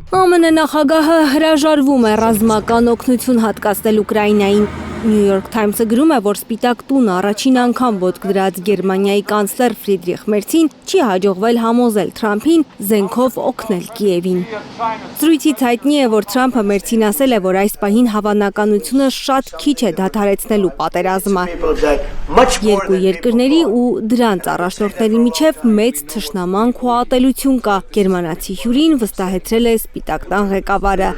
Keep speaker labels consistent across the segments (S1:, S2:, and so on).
S1: ԱՄՆ նախագահը հրաժարվում է ռազմական օգնություն հատկացնել Ուկրաինային։ New York Times-ը գրում է, որ Սպիտակ տունը առաջին անգամ ոտք դրած Գերմանիայի կանցլեր Ֆրիդրիխ Մերցին չի հաջողվել համոզել Թրամփին զենքով օգնել Կիևին։ Զրույցից հայտնի է, որ Թրամփը Մերցին ասել է, որ այս պահին հավանականությունը շատ քիչ է դադարեցնելու պատերազմը։ Երկու երկրների ու դրանց առաջնորդների միջև մեծ թշնամանք ու ատելություն կա, գերմանացի հյուրին վստահեցրել է Սպիտակ տան ղեկավարը։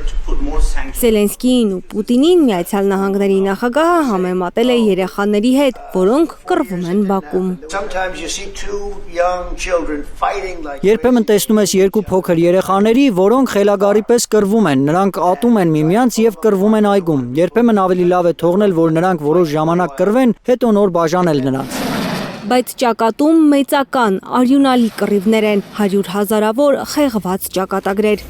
S1: Զելենսկիին ու Պուտինին Միացյալ Նահանգների նախագահը համեմատել է երեխաների հետ, որոնք կռվում են բակում։
S2: Երբեմն տեսնում ես երկու փոքր երեխաների, որոնք խելագարի պես կռվում են, նրանք ատում են միմյանց եւ կռվում են այգում։ Երբեմն ավելի լավ է թողնել, որ նրանք որոշ ժամանակ կռվեն, հետո նոր բաժանել նրանց։
S1: Բայց ճակատում մեծական, արյունալի կռիվներ են, 100 հազարավոր խեղված ճակատագրեր։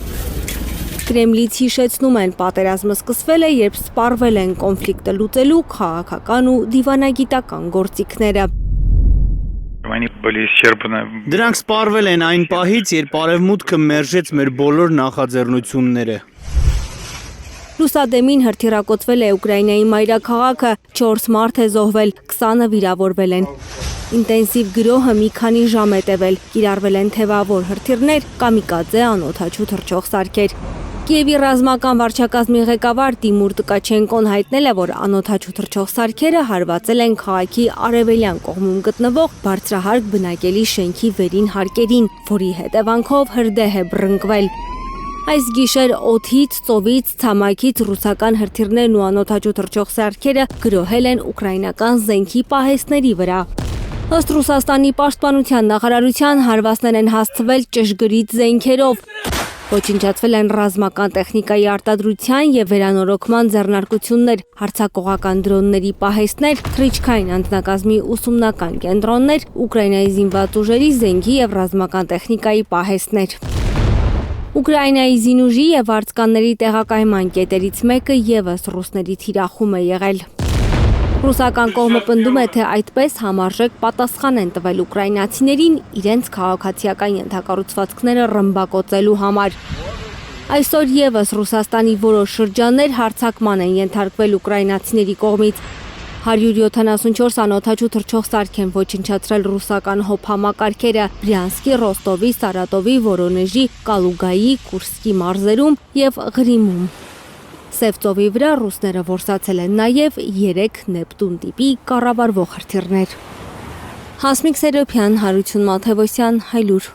S1: Կրեմլից հիշեցնում են, պատերազմը սկսվել է, երբ սպառվել են կոնֆլիկտը լուծելու քաղաքական ու դիվանագիտական գործիքները։
S3: Դրանք սպառվել են այն պահից, երբ արևմուտքը մերժեց մեր բոլոր նախաձեռնությունները։
S1: Լուսադեմին հրթիռակոծվել է Ուկրաինայի մայրաքաղաքը, 4 մարդ է զոհվել, 20-ը վիրավորվել են։ Ինտենսիվ գրոհը մի քանի ժամ է տևել, կիրառվել են թևավոր հրթիռներ, կամիկաձե անօդաչու թռչող սարքեր։ Կիևի ռազմական վարչակազմի ղեկավար Տիմուր Տկաչենկոն հայտնել է, որ անօդաչու թռչող սարքերը հարվածել են քաղաքի արևելյան կողմում գտնվող բարձրահարկ բնակելի շենքի վերին հարկերին, որի հետևանքով հրդեհ է բռնկվել։ Այս գիշեր օդից, ծովից, ցամաքից ռուսական հրթիռներն ու անօդաչու թռչող սարքերը գրոհել են ուկրաինական զենքի պահեստների վրա։ Ըստ Ռուսաստանի պաշտպանության նախարարության հարվածներ են հասցվել ճշգրիտ զենքերով։ Ոչնչացվել են ռազմական տեխնիկայի արտադրության և վերանորոգման ձեռնարկություններ, հարձակողական դրոնների պահեստներ, թռիչքային անձնակազմի ուսումնական կենտրոններ, Ուկրաինայի զինված ուժերի զենքի և ռազմական տեխնիկայի պահեստներ։ Ուկրաինայի զինուժի և վարձկանների տեղակայման կետերից մեկը ևս ռուսների թիրախում է եղել։ Ռուսական կողմը պնդում է, թե այդպես համարժեք պատասխան են տվել ուկրաինացիներին իրենց քաղաքացիական ենթակառուցվածքները ռմբակոծելու համար։ Այսօր ևս Ռուսաստանի որոշ շրջաններ հարձակման են ենթարկվել ուկրաինացիների կողմից։ 174 անօդաչու թռչող սարք են ոչնչացրել ռուսական հոբ համակարգերը Բրյանսկի, Ռոստովի, Սարատովի, Վորոնեժի, Կալուգայի, Կուրսկի մարզերում և Ղրիմում։ Սև ծովի վրա ռուսները որսացել են նաև 3 Նեպտուն տիպի կառավարվող հրթիռներ։ Հասմիկ Սերոբյան, Հարություն Մաթևոսյան, Հայլուր։